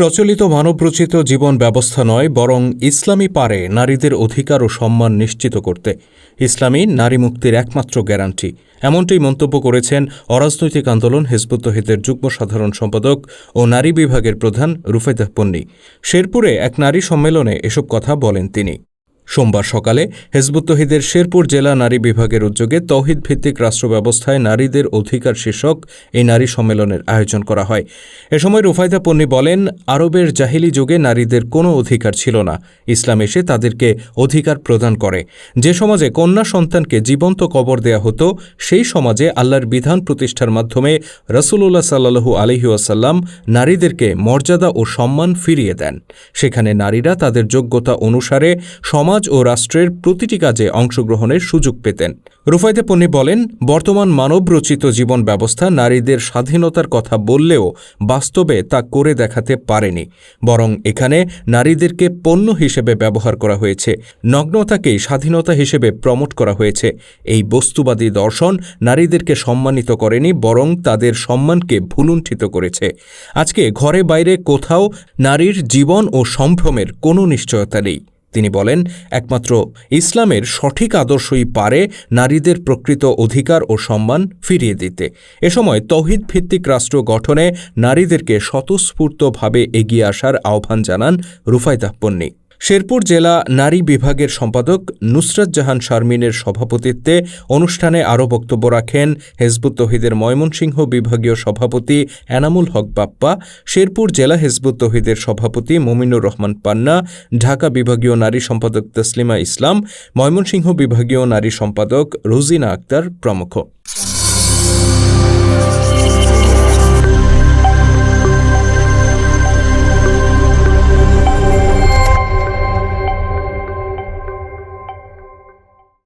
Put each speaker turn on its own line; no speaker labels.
প্রচলিত মানবরচিত জীবন ব্যবস্থা নয়, বরং ইসলামই পারে নারীদের অধিকার ও সম্মান নিশ্চিত করতে। ইসলামই নারী মুক্তির একমাত্র গ্যারান্টি, এমনটাই মন্তব্য করেছেন অরাজনৈতিক আন্দোলন হিজবুত তৌহিদের যুগ্ম সাধারণ সম্পাদক ও নারী বিভাগের প্রধান রুফাইদা পন্নী। শেরপুরে এক নারী সম্মেলনে এসব কথা বলেন তিনি। সোমবার সকালে হিজবুত তৌহিদের শেরপুর জেলা নারী বিভাগের উদ্যোগে তৌহিদ ভিত্তিক রাষ্ট্র ব্যবস্থায় নারীদের অধিকার শীর্ষক এই নারী সম্মেলনের আয়োজন করা হয়। এ সময় রুফাইদা পন্নী বলেন, আরবের জাহিলি যুগে নারীদের কোনো অধিকার ছিল না। ইসলাম এসে তাদেরকে অধিকার প্রদান করে। যে সমাজে কন্যা সন্তানকে জীবন্ত কবর দেয়া হতো, সেই সমাজে আল্লাহর বিধান প্রতিষ্ঠার মাধ্যমে রাসূলুল্লাহ সাল্লাল্লাহু আলাইহি ওয়াসাল্লাম নারীদেরকে মর্যাদা ও সম্মান ফিরিয়ে দেন। সেখানে নারীরা তাদের যোগ্যতা অনুসারে সমাজ ও রাষ্ট্রের প্রতিটি কাজে অংশগ্রহণের সুযোগ পেতেন। রুফাইদা পন্নী বলেন, বর্তমান মানবরচিত জীবন ব্যবস্থা নারীদের স্বাধীনতার কথা বললেও বাস্তবে তা করে দেখাতে পারেনি, বরং এখানে নারীদেরকে পণ্য হিসেবে ব্যবহার করা হয়েছে। নগ্নতাকেই স্বাধীনতা হিসেবে প্রমোট করা হয়েছে। এই বস্তুবাদী দর্শন নারীদেরকে সম্মানিত করেনি, বরং তাদের সম্মানকে ভুলুণ্ঠিত করেছে। আজকে ঘরে বাইরে কোথাও নারীর জীবন ও সম্ভ্রমের কোনো নিশ্চয়তা নেই। তিনি বলেন, একমাত্র ইসলামের সঠিক আদর্শই পারে নারীদের প্রকৃত অধিকার ও সম্মান ফিরিয়ে দিতে। এ সময় তৌহিদ ভিত্তিক রাষ্ট্র গঠনে নারীদেরকে স্বতঃস্ফূর্তভাবে এগিয়ে আসার আহ্বান জানান রুফাইদা পন্নী। শেরপুর জেলা নারী বিভাগের সম্পাদক নুসরাত জাহান শারমিনের সভাপতিত্বে অনুষ্ঠানে আরও বক্তব্য রাখেন হিজবুত তৌহিদের ময়মনসিংহ বিভাগীয় সভাপতি এনামুল হক বাপ্পা, শেরপুর জেলা হিজবুত তৌহিদের সভাপতি মুমিনুর রহমান পান্না, ঢাকা বিভাগীয় নারী সম্পাদক তসলিমা ইসলাম, ময়মনসিংহ বিভাগীয় নারী সম্পাদক রোজিনা আক্তার প্রমুখ।